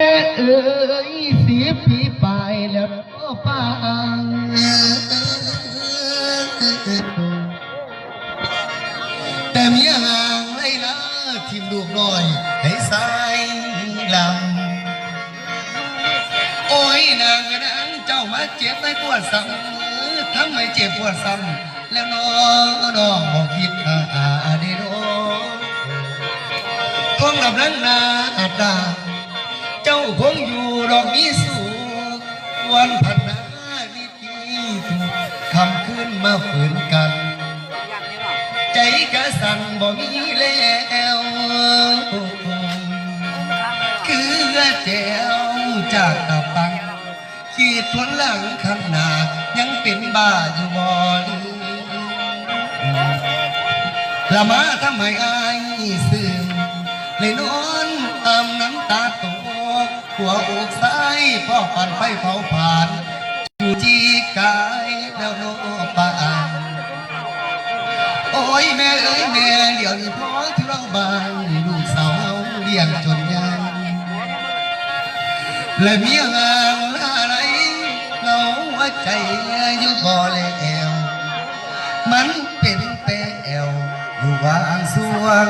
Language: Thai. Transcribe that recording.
เอ้ย10 ปีไปแล้วก็ฟังแต่เมียห่างไรละทิมลูกน้อยให้สายลำโอ้ยนางนางเจ้ามาเจ็บไม่ปวดซ้ำทำไมเจ็บปวดซ้ำแล้วน้องบอกคิดได้น้องท้องลำนั้นนาอัดดาเจ้าคงอยู่ดอกนี้สุขวันพันนาดีถูกคำขึ้นมาฝืนกันใจกะสั่นบ่มีแล้วคือแจวจากตะปังขีดทวนหลังข้างหน้ายังเป็นบ้าอยู่บ่ละมาทำไมอายซึมเลยนอนตามน้ำตาตกหัวอกซ้ายพ่อผ่านไฟเผาผ่านอยู่จีกายแล้วโนป่านโอ้ยแม่เอ้ยแม่เดี๋ยวนี้พ่อที่เราบางลูกสาวเลี้ยงจนใหญ่และเมียงามอะไรเงาหัวใจอยู่บ่แล้วมันเป็นแปลวอยู่วางสวง